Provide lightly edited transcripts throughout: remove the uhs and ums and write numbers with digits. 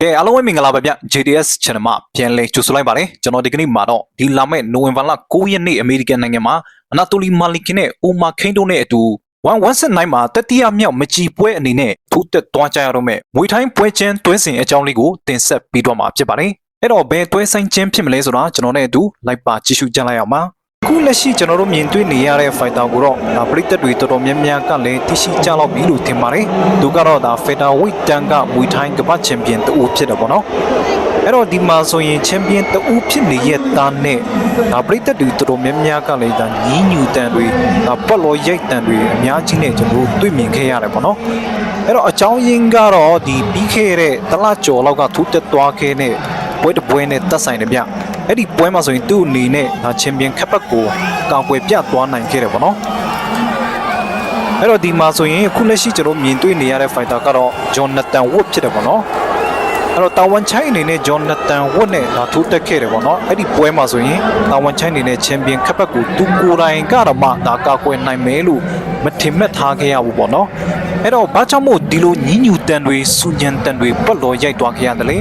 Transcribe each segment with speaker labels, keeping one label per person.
Speaker 1: အားလုံးပဲမင်္ဂလာပါဗျ JDS Channel မှာပြန်လည်ကြိုဆိုလိုက်ပါတယ်ကျွန်တော်ဒီကနေ့မှာတော့ဒီလာမယ့်နိုဝင်ဘာလ9ရက်နေ့အမေရိကန်နိုင်ငံမှာအနာတိုလီမာလီကင်နဲ့အိုမာခိန်တို့နဲ့အတူ119မှာတတိယမြောက်မကြီးပွဲအနေနဲ့ထိုးတက်သွားကြရတော့မယ်မွေထိုင်းပွဲချင်းတွဲစဉ်အကြောင်းလေးကိုတင်ဆက်ပေးတော့မှာဖြစ်ပါတယ်အဲ့တော့ဘယ်တွဲဆိုင်ချင်းဖြစ်မလဲဆိုတာကျွန်တော်နဲ့အတူလိုက်ပါကြည့်ရှုကြလိုက်အောင်ပါခုလက်ရှိကျွန်တော်တို့မြင်တွေ့နေရတဲ့ fighter ကိုတော့ပရိသတ်တွေတော်တော်များများကလည်းသိရှိကြလောက်ပြီလို့ထင်ပါတယ်သူကတော့ဒါ featherweight တန်းကမွေထိုင်းကမ္ဘာချန်ပီယံတူဖြစ်တယ်ပေါ့နော်အဲ့တော့ဒီမှာဆိုရင်ချန်ပီယံတူဖြစ်နေရဲ့တာနဲ့ဒါပရိသတ်တွေတော်တော်များများကလည်းဒါညီးညူတန်တွေဒါပတ်လောရိုက်တန်တွေအများကြီးနဲ့ကျွန်တော်တွေ့မြင်ခဲ့ရတယ်ပေါ့နော်အဲ့တော့အကြောင်းရင်းကတော့ဒီပြီးခဲ့တဲ့တလကျော်လောက်ကထူးတက်သွားခဲ့တဲ့ပွဲတစ်ပွဲနဲ့တက်ဆိုင်တယ်ဗျအဲ့ဒီပွဲမှာဆိုရင်သူ့အနေနဲ့ဒါချန်ပီယံခပ်ပတ်ကိုကောင်းပွဲပြသွားနိုင်ခဲ့တယ်ပေါ့နော်အဲ့တော့ဒီမှာဆိုရင်အခုလက်ရှိကျွန်တော်မြင်တွေ့နေရတဲ့ fighter ကတော့ Jonathan Wood ဖြစ်တယ်ပေါ့နော်အဲ့တော့တာဝန်ချိုင်းအနေနဲ့ Jonathan Wood နဲ့ဒါထိုးတက်ခဲ့တယ်ပေါ့နော်အဲ့ဒီပွဲမှာဆိုရင်တာဝန်ချိုင်းအနေနဲ့ချန်ပီယံခပ်ပတ်ကိုသူကိုယ်တိုင်ကတော့မှဒါကာကွယ်နိုင်မယ်လို့မထင်မှတ်ထားခဲ့ရဘူးပေါ့နော်အဲ့တော့ဘာကြောင့်မို့ဒီလိုညီးညူတန်တွေစူညံတန်တွေပတ်လော်ရိုက်သွားခဲ့ရတယ်လေ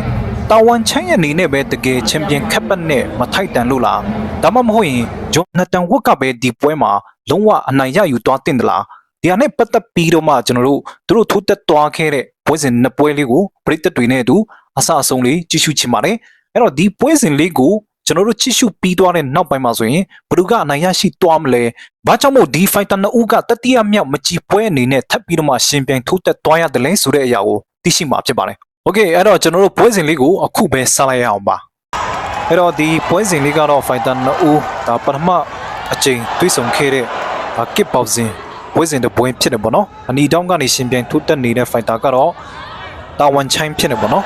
Speaker 1: တာဝန်ချိုင်းအနေနဲ့ပဲတကယ်ချန်ပီယံခပ်ပတ်နဲ့မထိုက်တန်လို့လားဒါမှမဟုတ်ရင် Jonathan Wood ကပဲဒီပွဲမှာလုံးဝအနိုင်ရယူသွားတင်တယ်လားဒီဟာနဲ့ပတ်သက်ပြီးတော့မှကျွန်တော်တို့သူတို့ထိုးတက်သွားခဲ့တဲ့ပွဲစဉ်နှစ်ပွဲလေးကိုပရိသတ်တွေနဲ့အတူအဆအဆုံးလေးကြည့်ရှုချင်ပါတယ်အဲ့တော့ဒီပွဲစဉ်လေးကိုကျွန်တော်တို့ကြည့်ရှုပြီးသွားတဲ့နောက်ပိုင်းမှာဆိုရင်ဘယ်သူကအနိုင်ရရှိသွားမလဲဘာကြောင့်မို့ဒီ fighter နှစ်ဦးကတတိယမြောက်မကြီးပွဲအနေနဲ့ထပ်ပြီးတော့မှရှင်ပြိုင်ထိုးတက်သွားရတယ်လဲဆိုတဲ့အရာကိုသိရှိမှာဖြစ်ပါတယ်โอเคအဲ့တော့ကျွန်တော်တို့ပွဲစဉ်လေးကိုအခုပဲစလိုက်ရအောင်ပါအဲ့တော့ဒီပွဲစဉ်လေးကတော့ fighter နှစ်ဦးဒါပထမအချိန်တွေးဆုံခဲ့တဲ့ကစ်ပေါစဉ်ပွဲစဉ်တစ်ပွဲဖြစ်တယ်ပေါ့နော်အနီတောင်းကနေရှင်ပြိုင်ထိုးတက်နေတဲ့ fighter ကတော့တာဝန်ချိုင်းဖြစ်နေပေါ့နော်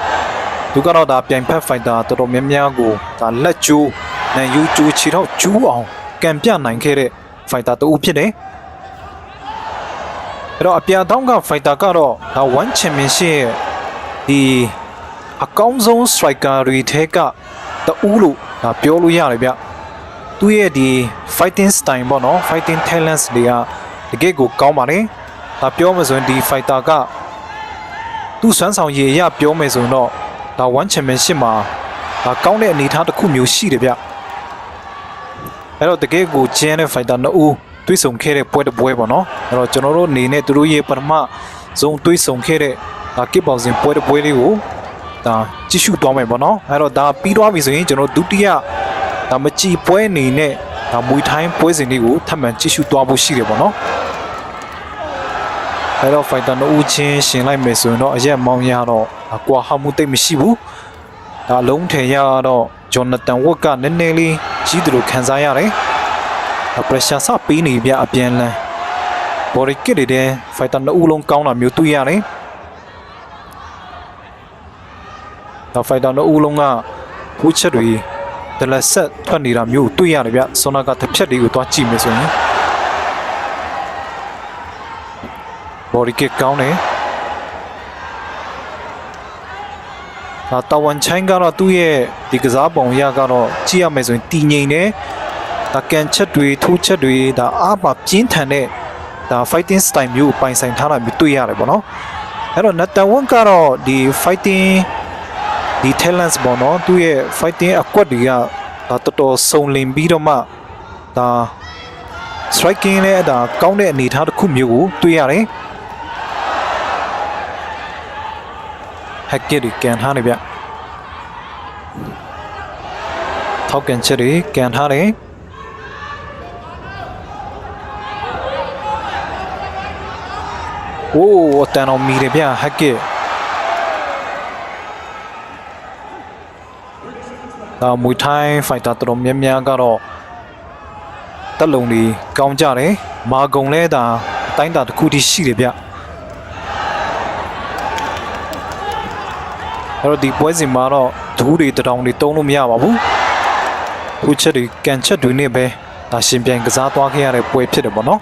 Speaker 1: သူကတော့ဒါပြိုင်ဖက် fighter တော်တော်များများကိုဒါလက်ကျိုးနဲ့ယူကျိုးခြေထောက်ကျူးအောင်ကံပြနိုင်ခဲ့တဲ့ fighter တူဖြစ်တယ်အဲ့တော့အပြာတောင်းက fighter ကတော့ဒါ1 championship ရဲ့ဒီအကောင်းဆုံး striker တွေထဲကတူလို့ဒါပြောလို့ရတယ်ဗျသူရဲ့ဒီ fighting style ပေါ့နော် fighting talents တွေကတကယ်ကိုကောင်းပါတယ်ဒါပြောမှဆိုရင်ဒီ fighter ကသူ့စွမ်းဆောင်ရည်အရပြောမယ်ဆိုရင်တော့ဒါ1 championship မှာဒါကောင်းတဲ့အနေအထားတစ်ခုမျိုးရှိတယ်ဗျအဲ့တော့တကယ်ကိုကျန်းတဲ့ fighter နှစ်ဦးတွေးဆုံခဲ့တဲ့ပွဲတစ်ပွဲပေါ့နော်အဲ့တော့ကျွန်တော်တို့အနေနဲ့သူတို့ရဲ့ပထမဆုံးတွေးဆုံခဲ့တဲ့ဒါကစ်ပေါစဉ်ပွဲတစ်ပွဲလေးကိုဒါကြည့်ရှုသွားမယ်ပေါ့နော်အဲ့တော့ဒါပြီးသွားပြီဆိုရင်ကျွန်တော်ဒုတိယဒါမကြည်ပွဲအနေနဲ့ဒါမွေထိုင်းပွဲစဉ်လေးကိုထပ်မံကြည့်ရှုသွားဖို့ရှိတယ်ပေါ့နော်အဲ့တော့ fighter နှစ်ဦးချင်းရှင်လိုက်မယ်ဆိုရင်တော့အရက်မောင်းရတော့ကွာဟမှုတိတ်မရှိဘူးဒါလုံးထင်ရတော့ Jonathan Wood ကနည်းနည်းလေးကြီးတယ်လို့ခံစားရတယ်pressure စပေးနေပြအပြန်လန်း body kick တွေတဲ့ fighter နှစ်ဦးလုံးကောင်းတာမျိုးတွေ့ရတယ်ဒါ fighter နှစ်ဦးလုံးကဖူးချက်တွေဒလက်ဆက်ထွက်နေတာမျိုးတွေ့ရတယ်ဗျဆွမ်းနာကတစ်ဖြက်လေးကိုသွားကြည့်မယ်ဆိုရင်body kick ကောင်းတယ်တာဝန်ချိုင်းကတော့သူ့ရဲ့ဒီကစားပုံရကတော့ကြည့်ရမယ်ဆိုရင်တည်ငြိမ်တယ်ဒါကန်ချက်တွေထိုးချက်တွေဒါအားပါပြင်းထန်တဲ့ဒါ fighting style မျိုးပိုင်ဆိုင်ထားတာမျိုးတွေ့ရတယ်ပေါ့နော်အဲ့တော့ Nathan Wood ကတော့ဒီ fighting ဒီ talents ပေါ့နော်သူ့ရဲ့ fighting အကွက်တွေကဒါတော်တော်စုံလင်ပြီးတော့မှဒါ striking နဲ့ဒါကောင်းတဲ့အနေအထားတစ်ခုမျိုးကိုတွေ့ရတယ်ဟက်ကစ်တွေကန်ထားနေဗျထောက်ကန်ချက်တွေကန်ထားတယ်အိုးအတန်အောင်မီတယ်ဗျဟက်ကစ်ဒါမွေထိုင်း fighter တော်တော်များများကတော့တက်လုံတွေကောင်းကြတယ်မာကုံလဲဒါအတိုင်းတာတစ်ခုတည်းရှိတယ်ဗျအဲ့တော့ဒီပွဲစဉ်မှာတော့ဒူးတွေတောင်တွေတုံးလို့မရပါဘူးဖူးချက်တွေကန်ချက်တွေနဲ့ပဲဒါရှင်ပြိုင်ကစားသွားခဲ့ရတဲ့ပွဲဖြစ်တယ်ပေါ့နော်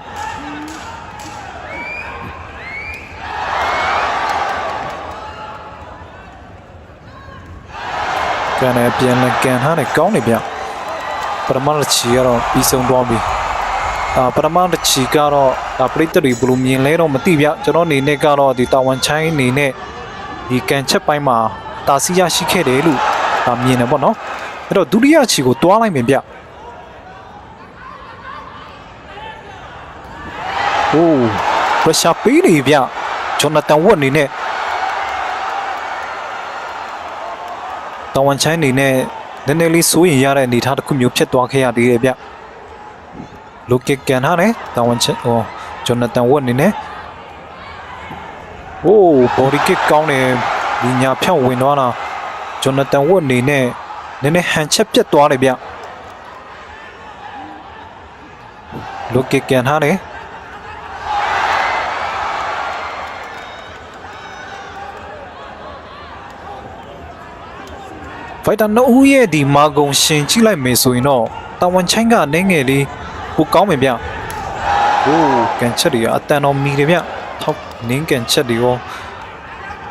Speaker 1: ကန်နဲ့ပြန်လဲကန်ထားတယ်ကောင်းတယ်ဗျပထမတစ်ချီကတော့ပြီးဆုံးသွားပြီပထမတစ်ချီကတော့ဒါပရိသတ်တွေဘယ်လိုမြင်လဲတော့မသိဗျကျွန်တော်အနေနဲ့ကတော့ဒီတာဝန်ချိုင်းအနေနဲ့ဒီကန်ချက်ပိုင်းမှာ တာစီရရှိခဲ့တယ်လို့မြင်တယ်ပေါ့နော်အဲ့တော့ဒုတိယချီကိုတွားလိုက်မယ်ဗျအိုးပရက်ရှာပေးနေဗျဂျောနာသန်ဝတ်အနေနဲ့တောင်ဝန်ချိုင်းအနေနဲ့နည်းနည်းလေးစိုးရင်ရတဲ့အနေအထားတစ်ခုမျိုးဖြစ်သွားခဲ့ရသေးတယ်ဗျလိုကစ်ကန်ထားတယ်တောင်ဝန်ချိုင်းဂျောနာသန်ဝတ်အနေနဲ့โอ้ဘော်ဒီကစ်ကောင်းတယ်ဒီညာဖြောင်းဝင်သွားတာဂျောနာသန်ဝတ်အနေနဲ့နည်းနည်းဟန်ချက်ပြတ်သွားတယ်ဗျလိုကစ်ကန်ထားတယ်ဖိုက်တာနိုဦးရဲ့ဒီမာဂုံရှင်ကြည့်လိုက်မယ်ဆိုရင်တော့တာဝန်ချိုင်းကအနေငယ်လေးပိုကောင်းမယ်ဗျโอ้ကန်ချက်တွေအတန်တော်မီတယ်ဗျထောက်နင်းကန်ချက်တွေရော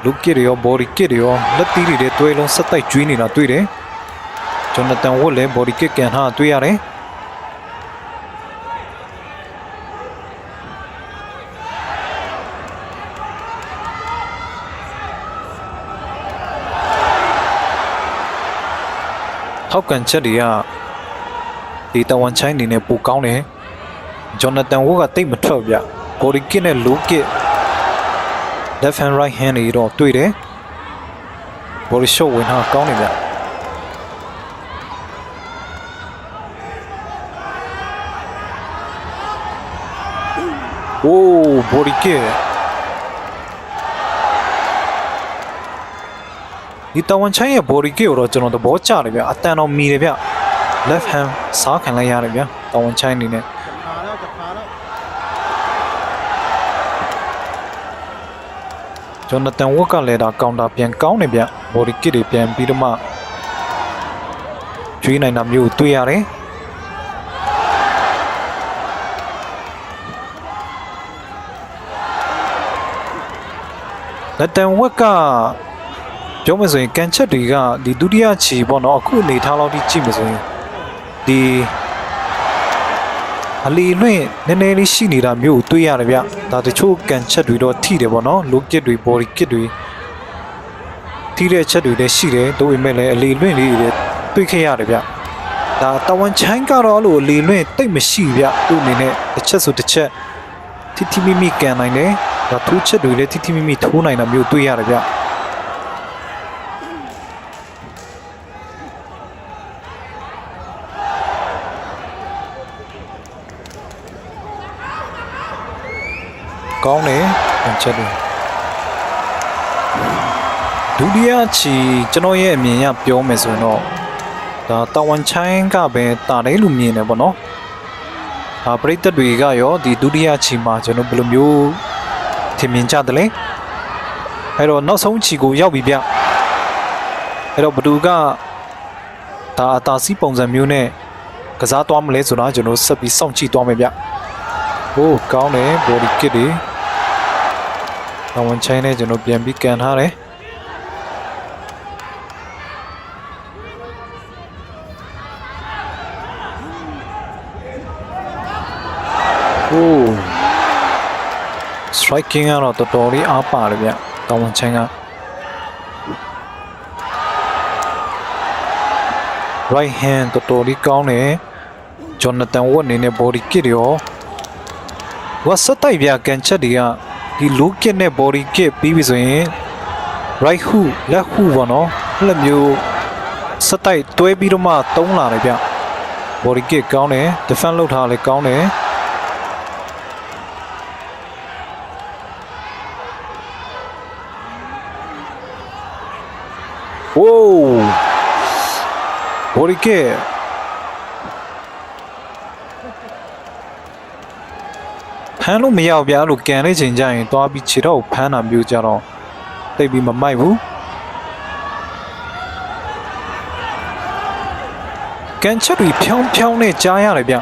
Speaker 1: လူကစ်တွေရောဘော်ဒီကစ်တွေရောလက်သီးတွေတွဲလုံးဆက်တိုက်ကျွေးနေတာတွေ့တယ်ဂျောနာသန်ဝတ်လည်းဘော်ဒီကစ်ကန်ထားတွေ့ရတယ်ထောက်ကန်ချက်တွေကဒီတဝန်ချိုင်းနေနဲ့ပိုကောင်းတယ်ဂျောနာသန်ဝတ်ကတိတ်မထွက်ဗျဘော်ဒီကစ်နဲ့လူကစ် left and right hand တွေတော့တွေ့တယ်ဘော်ဒီရှော့ဝင်ထားကောင်းတယ်ဗျโอ้ဘော်ဒီကစ်ဒီတဝန်ချိုင်းရဲ့ဘော်ဒီကစ်ကိုတော့ကျွန်တော်သဘောကျတယ်ဗျအတန်တော်မီတယ်ဗျ left hand စားခံလိုက်ရတယ်ဗျတဝန်ချိုင်းအနေနဲ့ဂျောနာသန်ဝတ်ကလည်းဒါကောင်တာပြန်ကောင်းနေဗျဘော်ဒီကစ်တွေပြန်ပြီးတော့မှကျွေးနိုင်တာမျိုးတွေ့ရတယ်လက်တန်ဝက်ကပြောမယ်ဆိုရင်ကန်ချက်တွေကဒီဒုတိယချီပေါ့နော်အခုအနေထားလောက်ထိကြည့်မယ်ဆိုရင်ဒီအလီလွင့်နည်းနည်းလေးရှိနေတာမျိုးတွေ့ရတယ်ဗျဒါတချို့ကန်ချက်တွေတော့ထိတယ်ပေါ့နော်လိုကစ်တွေဘော်ဒီကစ်တွေထိတဲ့ချက်တွေလည်းရှိတယ်တို့ပေမဲ့လည်းအလီလွင့်လေးတွေတွေ့ခဲ့ရတယ်ဗျဒါတဝန်ချိုင်းကတော့လို့အလီလွင့်တိတ်မရှိဗျသူ့အနေနဲ့တစ်ချက်ဆိုတစ်ချက်ထိမိမိကန်နိုင်တယ်ဒါထိုးချက်တွေလည်းထိမိမိထိုးနိုင်တာမျိုးတွေ့ရတယ်ဗျကောင်းတယ်အချက်တွေဒုတိယချီကျွန်တော်ရဲ့အမြင်အရပြောမယ်ဆိုရင်တော့ဒါတာဝန်ချိုင်းကပဲတာတယ်လို့မြင်တယ်ပေါ့နော်ပရိသတ်တွေကရောဒီဒုတိယချီမှာကျွန်တော်ဘယ်လိုမျိုးထင်မြင်ကြတယ်လဲအဲ့တော့နောက်ဆုံးချီကိုရောက်ပြီဗျအဲ့တော့ဘသူကဒါအသာစီးပုံစံမျိုးနဲ့ကစားသွားမလဲဆိုတာကျွန်တော်ဆက်ပြီးစောင့်ကြည့်သွားမယ်ဗျဟိုးကောင်းတယ်ဘော်ဒီကစ်တွေတာဝန်ချိုင်းနဲ့ကျွန်တော်ပြန်ပြီးကန်ထားတယ်โอ้ striking ကတော့တော်တော်လေးအားပါတယ်ဗျတာဝန်ချိုင်းက right hand တော်တော်လေးကောင်းတယ်ဂျောနာသန်ဝတ်အနေနဲ့ body kit တွေရောဝါစတိုက်ဗျကန်ချက်တွေကဒီလိုကစ်နဲ့ body kit ပြီးပြီဆိုရင် right hook left hook ပေါ့နော်အဲ့လိုမျိုးစတိုက်တွဲပြီးတော့မှတုံးလာတယ်ဗျ body kit ကောင်းတယ် defense လုပ်ထားလဲကောင်းတယ်โอ้ body kitဖမ်းလို့မရဘူးဗျာလို့ကန်လေးချိန်ကြရင်သွားပြီးခြေတော့ဖမ်းတာမျိုးကြတော့တိတ်ပြီးမမိုက်ဘူးကန်ချက်တွေဖြောင်းဖြောင်းနဲ့ကြားရတယ်ဗျ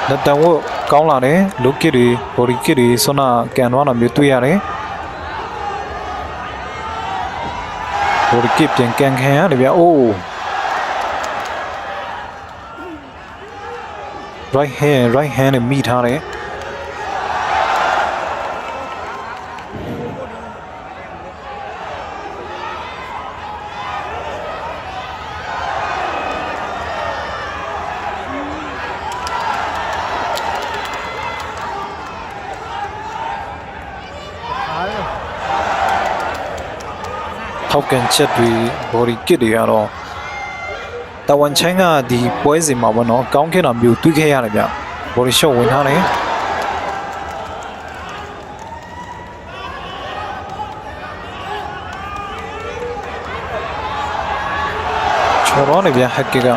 Speaker 1: လက်တံဝတ်ကောင်းလာတယ်လုတ်ကစ်တွေဘော်ဒီကစ်တွေဆွမ်းနာကန်သွားတာမျိုးတွေ့ရတယ်ဘော်ဒီကစ်ပြန်ကန်ခံရတယ်ဗျအိုးright hand နဲ့မိထားတယ် ထောက်ကန်ချက်တွေ body kit တွေကတော့တဝန်ချင်းကဒီပွဲစဉ်မှာပေါ့နော်ကောင်းခဲ့တာမျိုးတွေ့ခဲ့ရတယ်ဗျ body shot ဝင်ထားတယ်ချော်တော့နေဗျဟက်ကက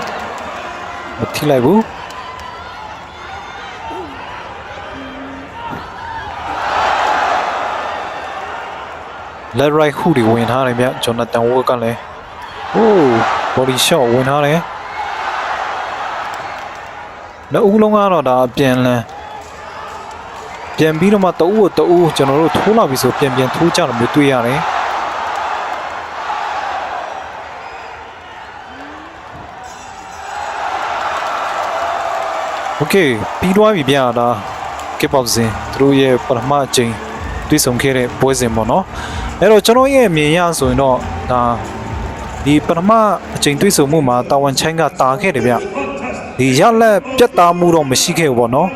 Speaker 1: မထိလိုက်ဘူးလက် right ဟူတွေဝင်ထားတယ်ဗျဂျွန်နသန်ဝတ်ကလည်းဟိုး body shot ဝင်ထားတယ်နောက်ဦးလုံးကတော့ဒါပြန်လန်းပြန်ပြီးတော့မှတအူးတအူးကျွန်တော်တို့ထိုးလာပြီဆိုပြန်ထိုးကြတယ်မျိုးတွေ့ရတယ်โอเคပြီးသွားပြီဗျာဒါကေပေါစင်သူတို့ရဲ့ပထမအချိန်တွေ့ဆုံခဲ့တဲ့ပွဲစဉ်ပေါ့နော်အဲ့တော့ကျွန်တော်ရဲ့အမြင်ရဆိုရင်တော့ဒါဒီပထမအချိန်တွေ့ဆုံမှုမှာတာဝန်ချိုင်းကတာခဲ့တယ်ဗျဒီရလက်ပြတ်သားမှုတော့မရှိခဲ့ဘူးပေါ့နော်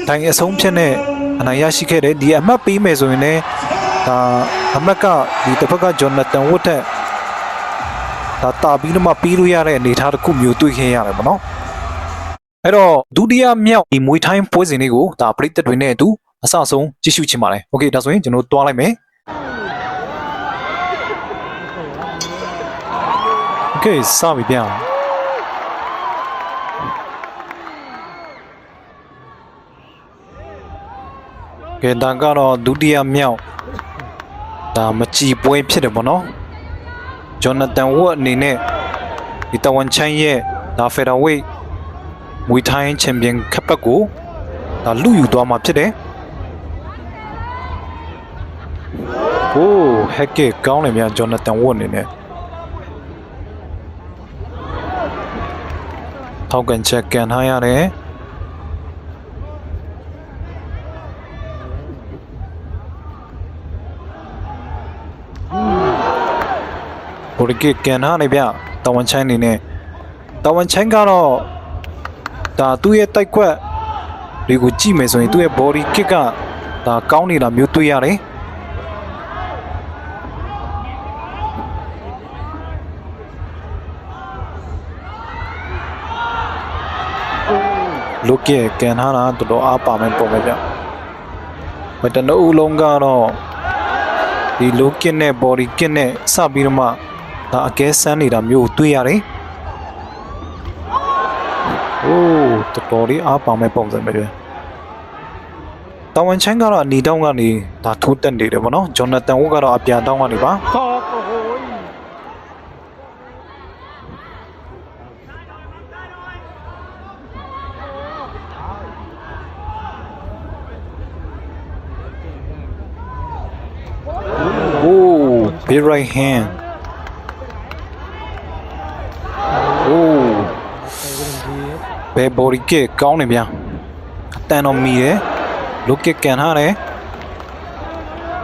Speaker 1: တိုင်အဆုံးဖြတ်နဲ့အနိုင်ရရှိခဲ့တယ်ဒီအမှတ်ပေးမယ်ဆိုရင်လည်းဒါအမှတ်ကဒီတစ်ဖက်ကဂျွန်နသန်ဝတ်တဲ့ဒါတာပြီးတော့မှပြီးလို့ရတဲ့အနေအထားတစ်ခုမျိုးတွေ့ခဲ့ရတယ်ပေါ့နော်အဲ့တော့ဒုတိယမြောက်ဒီမွေထိုင်းပွဲစဉ်လေးကိုဒါပရိသတ်တွေနဲ့အတူအစဆုံးကြည့်ရှုချင်ပါတယ်โอเคဒါဆိုရင်ကျွန်တော်တွားလိုက်မယ်โอเคစပြီဗျာကဲဒါကတော့ဒုတိယမြောက်ဒါမကြည်ပွဲဖြစ်တယ်ပေါ့နော်ဂျွန်နသန်ဝတ်အနေနဲ့ဒီတဝန်ချိုင်းရဲ့ဒါဖက်ဒရဝိတ်မွေထိုင်းချန်ပီယံကပ်ပတ်ကိုဒါလူယူသွားမှာဖြစ်တယ်ဟိုးဟက်ကကောင်းတယ်ဗျာဂျွန်နသန်ဝတ်အနေနဲ့ထောက်ကန်ချက်ကန်ထားရတယ်ဘိုဒီကကန်ထားနေဗျတဝန်ချိုင်းအနေနဲ့တဝန်ချိုင်းကတော့ဒါသူ့ရဲ့တိုက်ခွက်တွေကိုကြည့်မယ်ဆိုရင်သူ့ရဲ့ body kick ကဒါကောင်းနေတာမျိုးတွေ့ရတယ်လုတ်ကကန်ထားတာတော်တော်အားပါမယ်ပုံပဲဗျဘယ်တနအူလုံးကတော့ဒီလုတ်ကနဲ့ body kick နဲ့စပြီးတော့မှဒါအကဲဆန်းနေတာမျိုးတွေ့ရတယ်โอ้တော်တော်လေးအားပါမဲ့ပုံစံပဲတဝန်ချန်ကတော့အနီတောင်းကနေဒါထိုးတက်နေတယ်ဗောနော်ဂျွန်နသန်ဝတ်ကတော့အပြာတောင်းကနေပါโอ้ big right hand โอ้ဘယ် body kick ကောင်းနေဗျာအတန်တော်မီတယ်လုတ်ကကန်ထားတယ်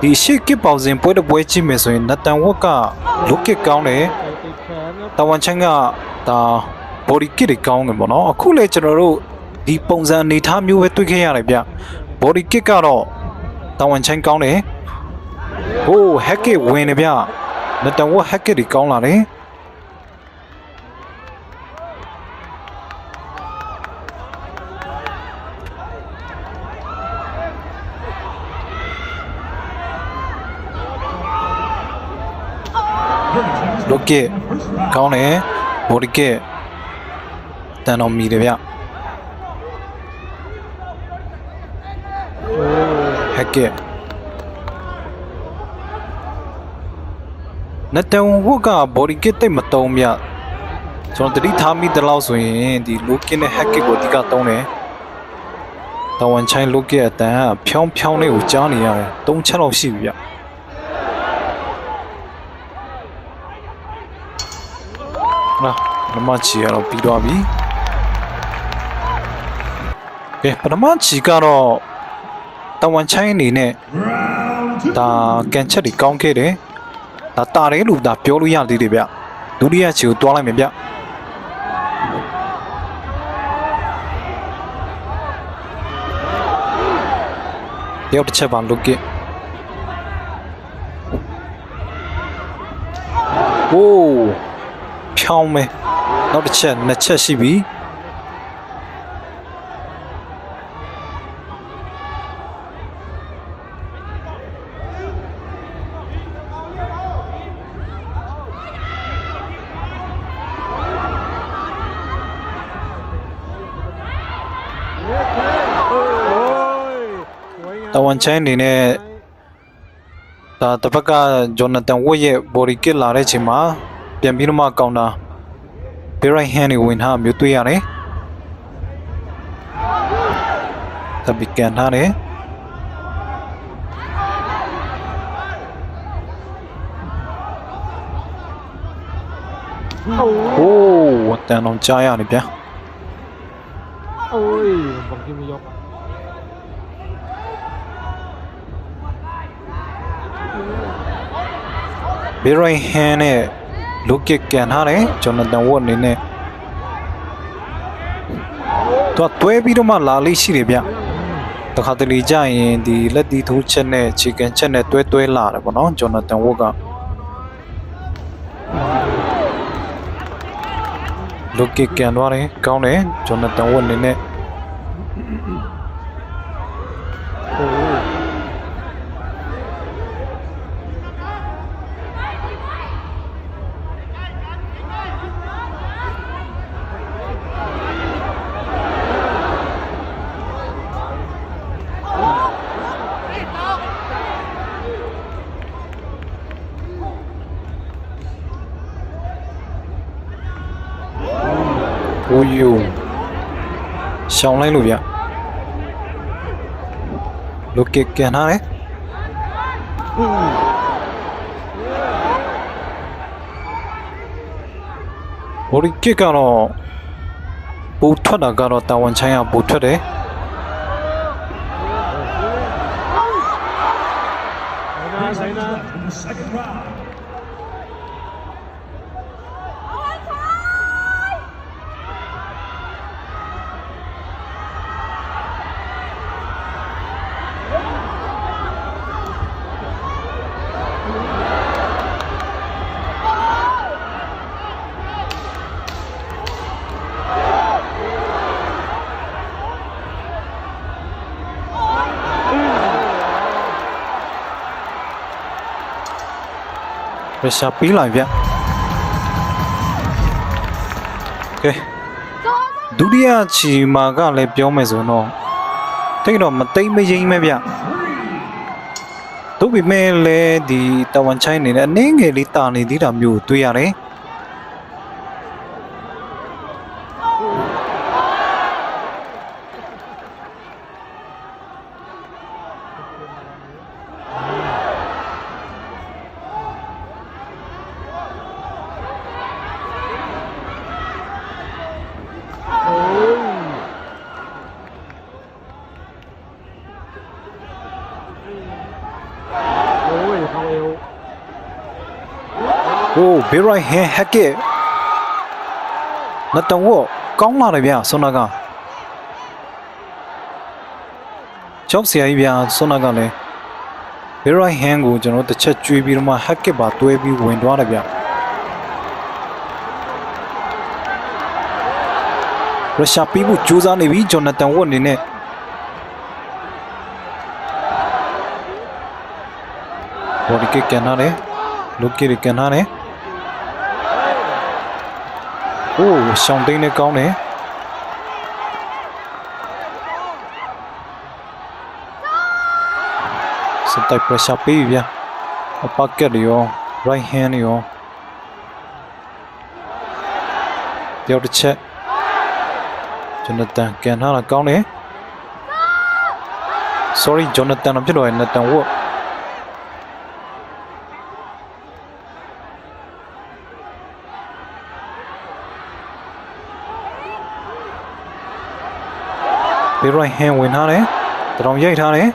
Speaker 1: ဒီရှေ့ကစ်ပေါစဉ်ပွဲတစ်ပွဲကြည့်မယ်ဆိုရင်နသန်ဝတ်ကလုတ်ကကောင်းတယ်တဝန်ချန်ကဒါ body kick တွေကောင်းတယ်ပေါ့နော်အခုလေကျွန်တော်တို့ဒီပုံစံအနေထားမျိုးပဲတွေ့ခဲ့ရတယ်ဗျ body kick ကတော့တဝန်ချန်ကောင်းတယ်ဟိုး hack ဝင်တယ်ဗျနသန်ဝတ် hack တွေကောင်းလာတယ်လုတ်ကကောင်းတယ်ဘော်ဒီကတန်တော်မီတယ်ဗျဟက်ကနတန်ဝတ်ကဘော်ဒီကတိတ်မတုံးဗျကျွန်တော်တတိထားမိတဲ့လောက်ဆိုရင်ဒီလုတ်ကနဲ့ဟက်ကကိုအဓိကတုံးတယ်တဝန်ချိုင်းလုတ်ကအတန်ဖြောင်းဖြောင်းလေးကိုကြားနေရတယ်3ချက်လောက်ရှိပြီဗျလာပထမချီကတော့ပြီးသွားပြီကဲပထမချီကတော့တဝန်ချိုင်းအနေနဲ့ဒါကန်ချက်တွေကောင်းခဲ့တယ်ဒါတာတယ်လို့ဒါပြောလို့ရသေးတယ်ဗျဒုတိယချီကိုတွားလိုက်မယ်ဗျတယောက်တစ်ချက်ပါလုတ်က โอ้ဖြောင်းမယ်နောက်တစ်ချက်နှစ်ချက်ရှိပြီတဝန်ချိုင်းနေနဲ့ဒါတစ်ဖက်ကဂျော်နသန်ဝတ်ရဲ့ body kit လာတဲ့အချိန်မှာပြန်ပြီးတော့မှကောင်တာ Big right hand ကိုဝင်ထားမျိုးတွေ့ရတယ်တပိကန်ထားတယ်โอ้တန်တော့ကြားရတယ်ဗျာ
Speaker 2: โอ้ยบางทีไม่ยก
Speaker 1: Big right hand နဲ့ look kick ကန်ထားတယ်ဂျော်နသန်ဝတ်အနေနဲ့သူကတွဲပြီးတော့မှလာလေးရှိတယ်ဗျတခါတလေကြရင်ဒီလက်တီထိုးချက်နဲ့ခြေကန်ချက်နဲ့တွဲလာတယ်ပေါ့နော်ဂျော်နသန်ဝတ်က look kick ကန်သွားတယ်ကောင်းတယ်ဂျော်နသန်ဝတ်အနေနဲ့โอ้ยရှောင်းလိုက်လို့ဗျလုတ်ကကန်ထားတယ်ဘော်ဒီကစ်ကတော့ပူထွက်တာကတော့တာဝန်ချိုင်းကပူထွက်တယ်ရရှာပြီးလိုက်ဗျကဲဒုတိယချီမာကလည်းပြောမယ်ဆိုတော့တိတ်တော့မသိမ့်မရင်မဲဗျတို့ပေမဲ့လည်းဒီတဝန်ချိုင်းနေနဲ့အနည်းငယ်လေးတာနေသေးတာမျိုးတွေ့ရတယ်โอ้ Big right hand hack it လက်တော့ကောင်းလာတယ်ဗျာဆွန်နာကချောက်စရာကြီးဗျာဆွန်နာကလည်း Big right hand ကိုကျွန်တော်တစ်ချက်ကျွေးပြီးတော့မှ hack it ပါတွဲပြီးဝင်သွားတယ်ဗျရရှာပီးဖို့ကြိုးစားနေပြီဂျော်နသန်ဝတ်အနေနဲ့ဘော်ဒီကကန်ထားတယ်လုတ်ကစ်ကန်ထားတယ်โอ้ရှောင်းတိန်နဲ့ကောင်းတယ်စတိုက်ပရက်ရှာပေးဗျာအပကက်ရော right hand ရောတယောက်တစ်ချက်ဂျော်နသန်ကန်ထားတာကောင်းတယ် sorry ဂျော်နသန်တော့ဖြစ်တော့နသန်ဝတ်Big right hand ဝင်ထားတယ်တရောင်ရိုက်ထားတယ်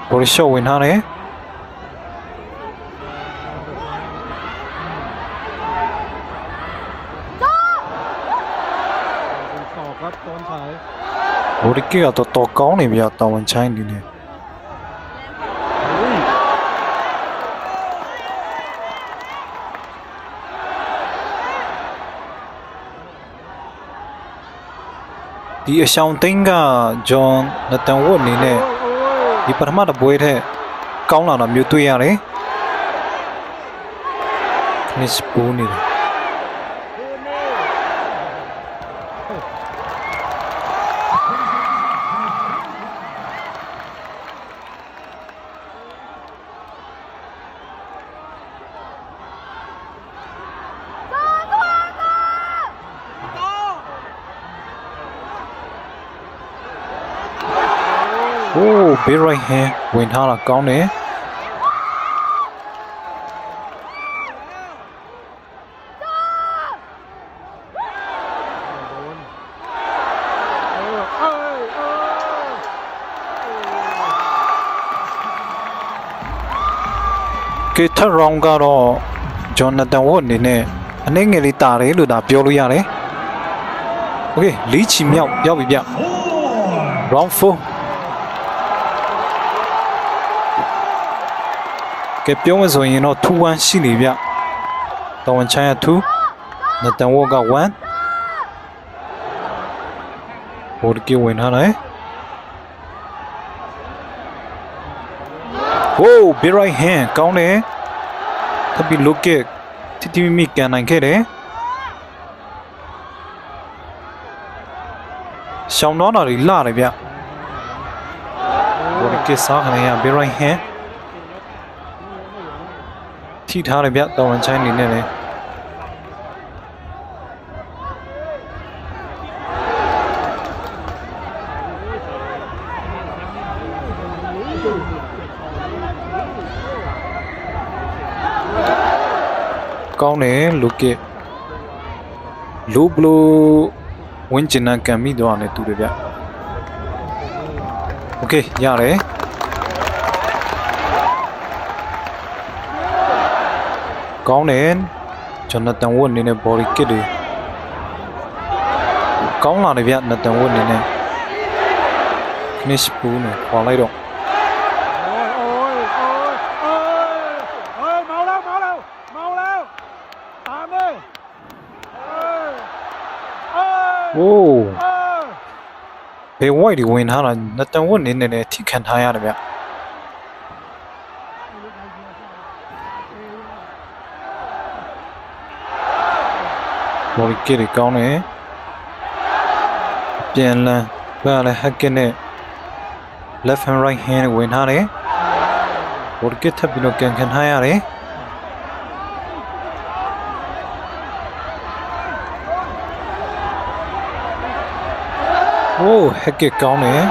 Speaker 1: ဘော်ဒီရှော့ဝင်ထားတယ်
Speaker 2: ครับตอนท้าย
Speaker 1: ဘော်ဒီကကတော့တော်ကောင်းနေပြီတာဝန်ချိုင်းနေတယ် ဒီအရှောင်းသိန်းကဂျွန်နတန်ဝတ်အနေနဲ့ဒီပထမတစ်ပွဲထက်ကောင်းလာတာမျိုးတွေ့ရတယ်နစ်ပူနေတယ်โอ้เบรไรแฮนဝင်ထားတာကောင်းတယ်ကဲထရောင်းကတော့ဂျွန်နတန်ဝတ်အနေနဲ့အနည်းငယ်လေးတာတယ်လို့ဒါပြောလို့ရတယ်โอเคလီချီမြောက်ရောက်ပြီဗျ round 4ကဲပြောမဆိုရင်တော့2-1ရှိနေဗျတောင်ဝန်ချမ်းရ2နတန်ဝတ်က1ဘော်ဒ်ကဝင်ထားတယ်โอ้เบรไรแฮนကောင်းတယ်ထပ်ပြီးလုကစ်တီမီကန်နိုင်ခဲ့တယ်ရှောင်းတော့တာတွေလာတယ်ဗျဘော်ဒ်ကစားခနဲ့เบรไรแฮนထိထားတယ်ဗျတောင်ဝန်ချိုင်းနေနဲ့လေကောင်းတယ်လူကလူဘလူဝင်းကျင်နာကံမိတော့တယ်တူတယ်ဗျโอเคရတယ်ကောင်းတယ်ဂျွန်နတန်ဝတ်အနေနဲ့ဘော်ဒီကစ်တွေကောင်းလာတယ်ဗျနတန်ဝတ်အနေနဲ့နစ်ပူးနဲ့ခေါ်လိုက်တော့โอ้เบวไว้ดิဝင်ထားတာနတန်ဝတ်နေနေနဲ့ထိခံထားရတယ်ဗျဘော်ဒီကစ်ကောင်းတယ်ပြန်လန်းဘာလဲဟက်ကစ်နဲ့ left and right hand ဝင်ထားတယ်ဘော်ဒီကစ်ထပ်ပြီးတော့ကန်ခံထားရတယ်โอ้แฮกเก็ตကောင်းတယ်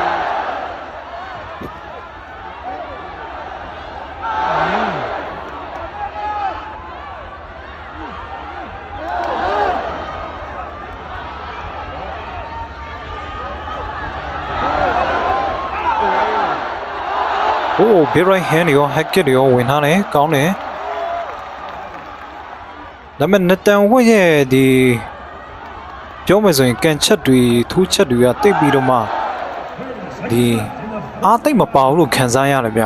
Speaker 1: โอ้เบรไรแฮนရောဟက်ကစ်ရောဝင်ထားတယ်ကောင်းတယ်ဒါပေမဲ့နတန်ဝတ်ရဲ့ဒီပြောမယ်ဆိုရင်ကန်ချက်တွေထူးချက်တွေကတိတ်ပြီးတော့မှဒီအားတိတ်မပါဘူးလို့ခံစားရတယ်ဗျ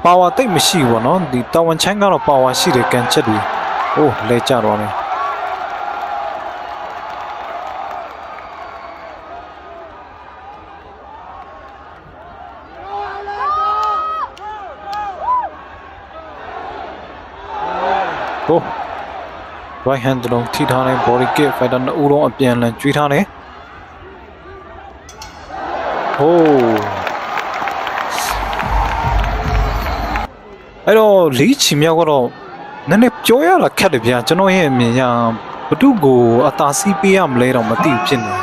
Speaker 1: ပါဝါတိတ်မရှိဘူးဗောနော်ဒီတာဝန်ချမ်းကတော့ပါဝါရှိတယ်ကန်ချက်တွေဟိုးလဲကြတော့တယ်ဟိုright hand လုံးထိထားတဲ့ body kick fighter နှစ်ဦးလုံးအပြန်လန်ကျွေးထားတယ်ဟိုးအဲ့တော့လီချီမြောက်ကတော့နည်းနည်းပြောရတာခက်တယ်ဗျာကျွန်တော်ရဲ့အမြင်ရဘသူကိုအသာစီးပေးရမလဲတော့မသိဘူးဖြစ်နေ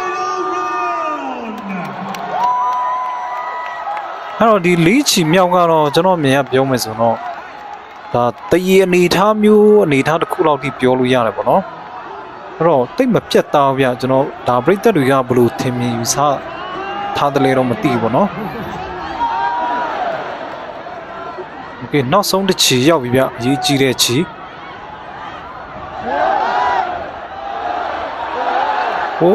Speaker 1: အဲ့တော့ဒီလီချီမြောက်ကတော့ကျွန်တော်အမြင်ရပြောမယ်ဆိုတော့ဒါတရေအနေထားမျိုးအနေထားတစ်ခုလောက်ထိပြောလို့ရတယ်ပေါ့နော်အဲ့တော့တိတ်မပြတ်သားဗျကျွန်တော်ဒါပရိသတ်တွေကဘလို့ထင်မြင်ယူဆထားတယ်လေတော့မသိဘူးပေါ့နော်โอเคနောက်ဆုံးတစ်ချီရောက်ပြီဗျအရေးကြီးတဲ့ချီโอ้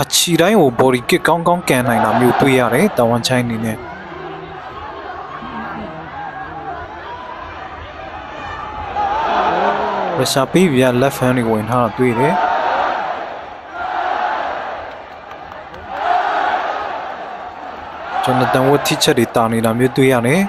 Speaker 1: အချီတိုင်းကို body kick ကောင်းကောင်းကန်နိုင်တာမျိုးတွေ့ရတယ်တာဝန်ချိုင်းနေနဲ့ pressure ပေးပြ left hand တွေဝင်ထားတာတွေ့တယ်ကျွန်တော်တန်ဝတ်ထိချက်တွေတာနေတာမျိုးတွေ့ရတယ်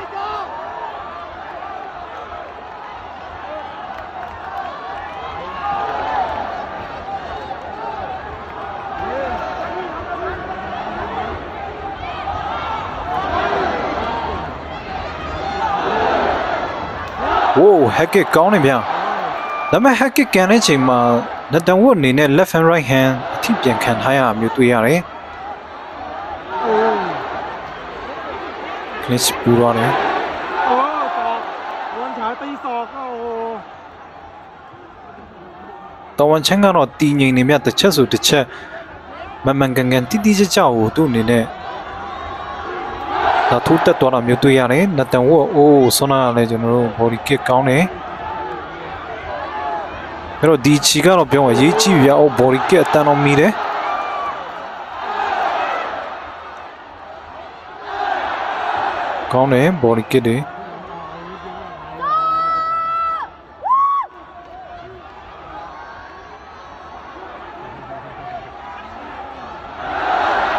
Speaker 1: โอ้แฮกเกตကောင်းနေဗျာဒါပေမဲ့ hack kick ကန်တဲ့ချိန်မှာနတန်ဝတ်အနေနဲ့ left and right hand အထိပြန်ခံထားရမျိုးတွေ့ရတယ် Clint ပူရတယ်
Speaker 2: โอ้ศอกวันฉายตีศอกก็โอ้
Speaker 1: တော်ဝန်ချန်ကတော့တီငိန်နေမြတစ်ချက်ဆိုတစ်ချက်မမှန်ကန်ကန်တိတိကျကျကိုသူ့အနေနဲ့ဒါထိုးတက်သွားတာမျိုးတွေ့ရတယ်နတန်ဝတ်အိုးဆွမ်းနာလည်းကျွန်တော်တို့ body kick ကောင်းတယ်အဲ့တော့ဒီချီကတော့ပြောအရေးကြီးပြအောင် body kick အတန်းအောင်မိတယ်ကောင်းတယ် body kick တွေ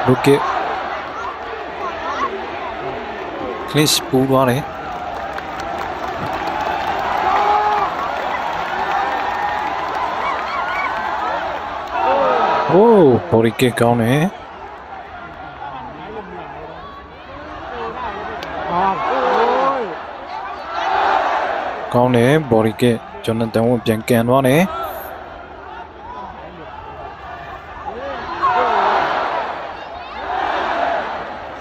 Speaker 1: look it Clint ပူသွားတယ်โอ้ body kick ကောင်းတယ် ကောင်းတယ် body kick ကျွန်တော်တန်ဝပြန်ကန်သွားတယ်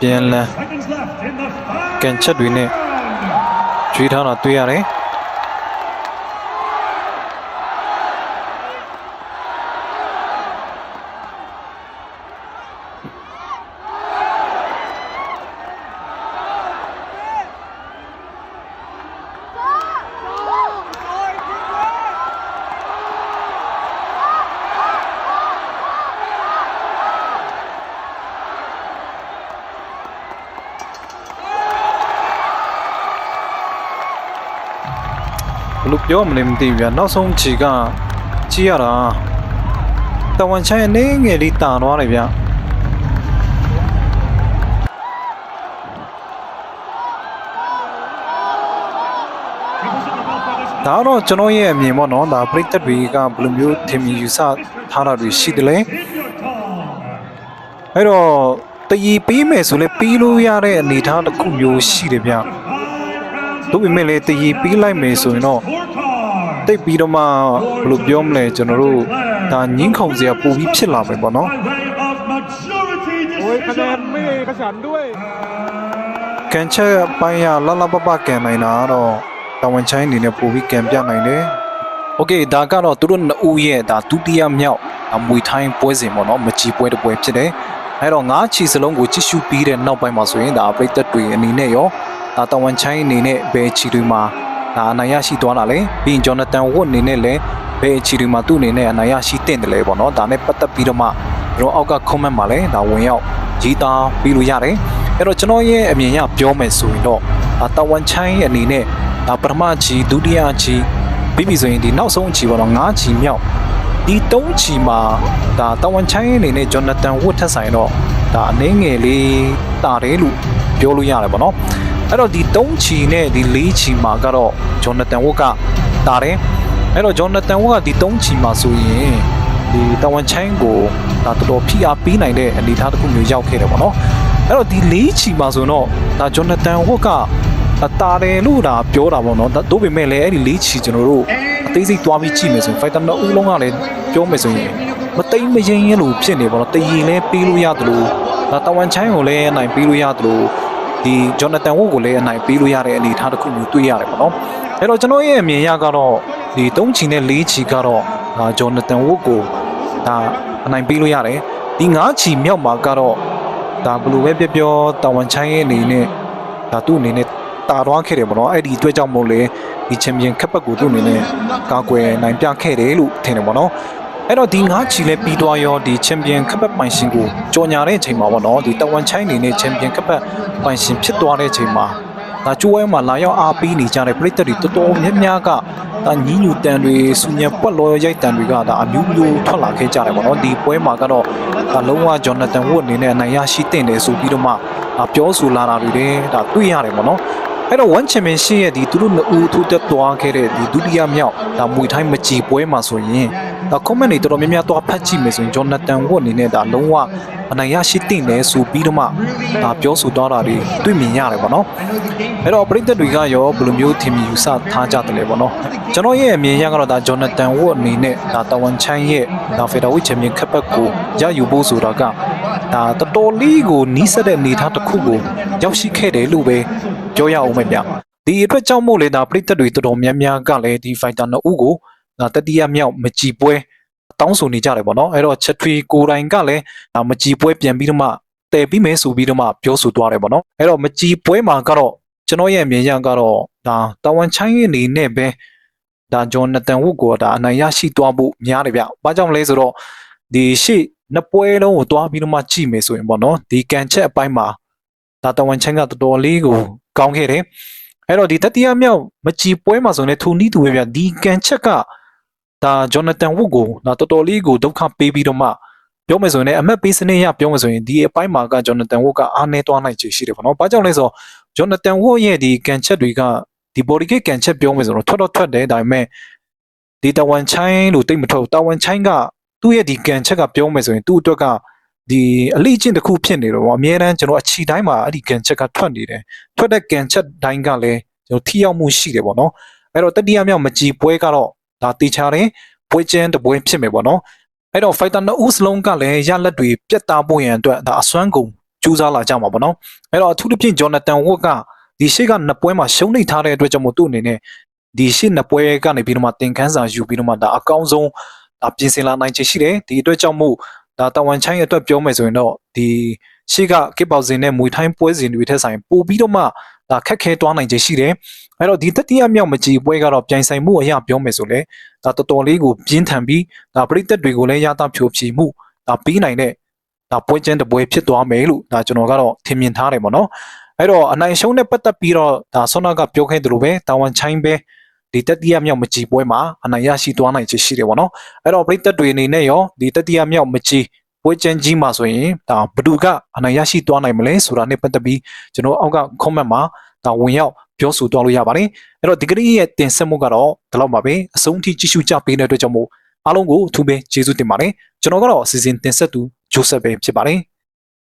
Speaker 1: ပြန်လန်းကန်ချက်တွေနဲ့ကျွေးထားတာတွေ့ရတယ်ဘလို့ပြောမလဲမသိဘူးဗျာနောက်ဆုံးခြေကကြည့်ရတာတဝန်ချိုင်းအနေငယ်လေးတာသွားတယ်ဗျာဒါတော့ကျွန်တော်ရဲ့အမြင်ပေါ့နော်ဒါပရိသတ်တွေကဘယ်လိုမျိုးထင်မြင်ယူဆထားတာတွေရှိတယ်လဲအဲ့တော့တည်ပေးမယ်ဆိုလဲပြီးလို့ရတဲ့အနေအထားတစ်ခုမျိုးရှိတယ်ဗျာတို့ပေမဲ့လေတည်ပြီးလိုက်မယ်ဆိုရင်တော့တိတ်ပြီးတော့မှဘယ်လိုပြောမလဲကျွန်တော်တို့ဒါငင်းခုန်စရာပိုပြီးဖြစ်လာမယ်ပေါ့နော်
Speaker 2: โอ้ยคะแนนไม่กระฉันด้วย
Speaker 1: ကန်ချက်ပိုင်းရလလပပကန်နိုင်တာတော့တဝန်ချိုင်းအနေနဲ့ပိုပြီးကန်ပြနိုင်တယ်โอเคဒါကတော့သူတို့နှစ်ဦးရဲ့ဒါဒုတိယမြောက်မွေထိုင်းပွဲစဉ်ပေါ့နော်မကြည်ပွဲတစ်ပွဲဖြစ်တယ်အဲ့တော့၅ချီစလုံးကိုကြည့်ရှုပြီးတဲ့နောက်ပိုင်းမှာဆိုရင်ဒါပရိသတ်တွေအနေနဲ့ရောဒါတဝန်ချိုင်းအနေနဲ့ဘယ်ချီတွေမှာဒါအနိုင်ရရှိသွားတာလဲပြီးရင်ဂျော်နသန်ဝတ်အနေနဲ့လည်းဘယ်ချီတွေမှာသူ့အနေနဲ့အနိုင်ရရှိတဲ့တယ်လဲပေါ့နော်ဒါနဲ့ပတ်သက်ပြီးတော့မှကျွန်တော်အောက်က comment မှာလည်းဒါဝင်ရောက်ရေးသားပြီးလို့ရတယ်အဲ့တော့ကျွန်တော်ရဲ့အမြင်ရပြောမယ်ဆိုရင်တော့တဝန်ချိုင်းအနေနဲ့ဒါပထမချီဒုတိယချီပြီးပြီဆိုရင်ဒီနောက်ဆုံးချီပေါ့နော်၅ချီမြောက်ဒီ၃ချီမှာဒါတဝန်ချိုင်းအနေနဲ့ဂျော်နသန်ဝတ်ထက်ဆိုင်တော့ဒါအနှင်းငယ်လေးတာတယ်လို့ပြောလို့ရတယ်ပေါ့နော်အဲ့တော့ဒီ3ချီနဲ့ဒီ4ချီမှာကတော့ဂျော်နသန်ဝတ်ကတာတယ်အဲ့တော့ဂျော်နသန်ဝတ်ကဒီ3ချီမှာဆိုရင်ဒီတဝန်ချိုင်းကိုဒါတော်တော်ဖိအားပေးနိုင်တဲ့အနေအထားတစ်ခုမျိုးရောက်ခဲ့တယ်ပေါ့နော်အဲ့တော့ဒီ4ချီမှာဆိုတော့ဒါဂျော်နသန်ဝတ်ကတာတယ်လို့ဒါပြောတာပေါ့နော်တို့ပေမဲ့လည်းအဲ့ဒီ4ချီကျွန်တော်တို့အသေးစိတ်သွားပြီးကြည့်မယ်ဆိုရင်ဖိုက်တာနှစ်ဦးလုံးကလည်းပြောမယ်ဆိုရင်မသိမရင်ရင်လို့ဖြစ်နေပေါ့နော်တည်ရင်လည်းပေးလို့ရတယ်လို့ဒါတဝန်ချိုင်းကိုလည်းနိုင်ပေးလို့ရတယ်လို့ဒီဂျော်နသန်ဝတ်ကိုလည်းအနိုင်ပေးလို့ရတဲ့အနေအထားတစ်ခုမျိုးတွေ့ရတယ်ပေါ့နော်အဲ့တော့ကျွန်တော်ရဲ့အမြင်ရကတော့ဒီ3ချီနဲ့4ချီကတော့ဒါဂျော်နသန်ဝတ်ကိုဒါအနိုင်ပေးလို့ရတယ်ဒီ5ချီမြောက်မှာကတော့ဒါဘယ်လိုပဲပြောပြောတဝန်ချိုင်းရဲ့အနေနဲ့ဒါသူ့အနေနဲ့တာသွားခဲ့တယ်ပေါ့နော်အဲ့ဒီအတွက်ကြောင့်မို့လေဒီချန်ပီယံခပ်ပတ်ကိုသူ့အနေနဲ့ကာကွယ်နိုင်ပြခဲ့တယ်လို့ထင်တယ်ပေါ့နော်အဲ့တော့ဒီ5ချီလဲပြီးသွားရောဒီချန်ပီယံခပ်ပတ်ပိုင်ရှင်ကိုကြော်ညာတဲ့အချိန်မှာပေါ့နော်ဒီတဝန်ချိုင်းအနေနဲ့ချန်ပီယံခပ်ပတ်ပိုင်ရှင်ဖြစ်သွားတဲ့အချိန်မှာ ဒါကျိုးဝဲမှာလာရောက်အားပေးနေကြတဲ့ပရိသတ်တွေတော်တော်များများကဒါညီညူတန်တွေစူညံပွက်လောရိုက်တန်တွေကဒါအမျိုးမျိုးထွက်လာခဲ့ကြတယ်ပေါ့နော်ဒီပွဲမှာကတော့ဒါလုံးဝဂျော်နသန်ဝတ်အနေနဲ့အနိုင်ရရှိတဲ့တယ်ဆိုပြီးတော့မှပြောဆိုလာတာတွေဒါတွေ့ရတယ်ပေါ့နော်အဲ့တော့ one championship ရဲ့ဒီသူတို့နှစ်ဦးထိုးတက်သွားခဲ့တဲ့ဒီဒုတိယမြောက်ဒါမွေထိုင်းမကြည်ပွဲမှာဆိုရင်ဒါ comment တွေတော်တော်များများသွားဖတ်ကြည့်မယ်ဆိုရင်ဂျော်နသန်ဝတ်အနေနဲ့ဒါလုံးဝအနိုင်ရရှိတဲ့တယ်ဆိုပြီးတော့မှဒါပြောဆိုသွားတာတွေတွေ့မြင်ရတယ်ပေါ့နော်အဲ့တော့ပရိသတ်တွေကရောဘယ်လိုမျိုးထင်မြင်ယူဆထားကြတယ်လဲပေါ့နော်ကျွန်တော်ရဲ့အမြင်အရကတော့ဒါဂျော်နသန်ဝတ်အနေနဲ့ဒါတဝန်ချိုင်းရဲ့ဒါဖေဒါဝိတ်ချန်ပီယံခပ်ပတ်ကိုရယူဖို့ဆိုတာကဒါတော်တော်လေးကိုနီးစပ်တဲ့အနေအထားတစ်ခုကိုရောက်ရှိခဲ့တယ်လို့ပဲပြောရအောင်ပဲဗျဒီအတွက်ကြောင့်မို့လေဒါပရိသတ်တွေတော်တော်များများကလည်းဒီဖိုင်တာနှစ်ဦးကိုဒါတတိယမြောက်မကြည်ပွဲတောင်းဆိုနေကြတယ်ပေါ့နော်အဲ့တော့ချက်ထွေကိုတိုင်ကလည်းဒါမကြည်ပွဲပြန်ပြီးတော့မှတည်ပြီးမယ်ဆိုပြီးတော့မှပြောဆိုသွားတယ်ပေါ့နော်အဲ့တော့မကြည်ပွဲမှာကတော့ကျွန်တော်ရဲ့အမြင်ရကတော့ဒါတဝန်ချိုင်းရဲ့အနေနဲ့ပဲဒါဂျော်နသန်ဝုတ်ကိုဒါအနိုင်ရရှိသွားဖို့များတယ်ဗျဘာကြောင့်လဲဆိုတော့ဒီရှေ့နှစ်ပွဲလုံးကိုတွားပြီးတော့မှကြည့်မယ်ဆိုရင်ပေါ့နော်ဒီကန်ချက်အပိုင်းမှာဒါတဝန်ချိုင်းကတော်တော်လေးကိုကောင်းခဲ့တယ်အဲ့တော့ဒီတတိယမြောက်မကြည်ပွဲမှာဆိုရင်ထူနီးသူပဲဗျဒီကန်ချက်ကဒါဂျော်နသန်ဝုတ်ကိုဒါတော်တော်လေးကိုဒုက္ခပေးပြီးတော့မှပြောမယ်ဆိုရင်လည်းအမတ်ပေးစနစ်ရပြောမယ်ဆိုရင်ဒီအပိုင်းမှာကဂျော်နသန်ဝုတ်ကအားနည်းသွားနိုင်ချေရှိတယ်ပေါ့နော်ဘာကြောင့်လဲဆိုတော့ဂျော်နသန်ဝုတ်ရဲ့ဒီကန်ချက်တွေကဒီ body kick ကန်ချက်ပြောမယ်ဆိုတော့ထွက်တယ်ဒါပေမဲ့ဒီတဝန်ချိုင်းလို့တိတ်မထွက်တဝန်ချိုင်းကသူ့ရဲ့ဒီကန်ချက်ကပြောမယ်ဆိုရင်သူ့အတွက်ကဒီအလိချင်းတစ်ခုဖြစ်နေတော့အများတန်းကျွန်တော်အချီတိုင်းမှာအဲ့ဒီကန်ချက်ကထွက်နေတယ်ထွက်တဲ့ကန်ချက်တိုင်းကလည်းကျွန်တော်ထိရောက်မှုရှိတယ်ပေါ့နော်အဲ့တော့တတိယမြောက်မကြည်ပွဲကတော့ဒါတေချာတယ်ပွဲကျင်းတပွဲဖြစ်မယ်ပေါ့နော်အဲ့တော့ fighter နှစ်ဦးစလုံးကလည်းရလက်တွေပြတ်သားဖို့ရန်အတွက်ဒါအစွမ်းကုန်ကြိုးစားလာကြမှာပေါ့နော်အဲ့တော့အထူးသဖြင့်ဂျော်နသန်ဝုတ်ကဒီရှေ့ကနှစ်ပွဲမှာရှုံးနေထားတဲ့အတွက်ကြောင့်မို့သူ့အနေနဲ့ဒီရှေ့နှစ်ပွဲကနေပြီးတော့မှတင်ခန်းစာယူပြီးတော့မှဒါအကောင်းဆုံးဒါပြင်ဆင်လာနိုင်ချေရှိတယ်ဒီအတွက်ကြောင့်မို့ဒါတဝန်ချိုင်းအတွက်ပြောမယ်ဆိုရင်တော့ဒီရှေ့ကကိပေါစင်နဲ့မွေထိုင်းပွဲစဉ်တွေထက်ဆိုင်ပို့ပြီးတော့မှဒါခက်ခဲသွားနိုင်ချေရှိတယ်အဲ့တော့ဒီတတိယမြောက်မကြည်ပွဲကတော့ပြိုင်ဆိုင်မှုအရာပြောမယ်ဆိုလဲဒါတော်တော်လေးကိုပြင်းထန်ပြီးဒါပရိသတ်တွေကိုလည်းရတာဖြိုဖြီမှုဒါပြီးနိုင်တဲ့ဒါပွဲကျင်းတပွဲဖြစ်သွားမယ်လို့ဒါကျွန်တော်ကတော့ထင်မြင်ထားတယ်ပေါ့နော်အဲ့တော့အနိုင်ရှုံးနဲ့ပတ်သက်ပြီးတော့ဒါဆောနာကပြောခဲ့သလိုပဲတာဝန်ချိုင်းပဲဒီတတိယမြောက်မကြည်ပွဲမှာအနိုင်ရရှိသွားနိုင်ချေရှိတယ်ပေါ့နော်အဲ့တော့ပရိသတ်တွေအနေနဲ့ရောဒီတတိယမြောက်မကြည်ပွဲကျင်းကြီးမှာဆိုရင်ဒါဘဒူကအနိုင်ရရှိသွားနိုင်မလဲဆိုတာနဲ့ပတ်သက်ပြီးကျွန်တော်အောက်က comment မှာဒါဝင်ရောက်ပြောဆိုသွားလို့ရပါတယ်အဲ့တော့ဒီကနေ့ရဲ့တင်ဆက်မှုကတော့ဒီလောက်ပါပဲအဆုံးထိကြည့်ရှုကြပေးတဲ့အတွက်ကြောင့်မို့အားလုံးကိုအထူးပဲကျေးဇူးတင်ပါတယ်ကျွန်တော်ကတော့အစီအစဉ်တင်ဆက်သူဂျိုဆက်ပဲဖြစ်ပါတယ်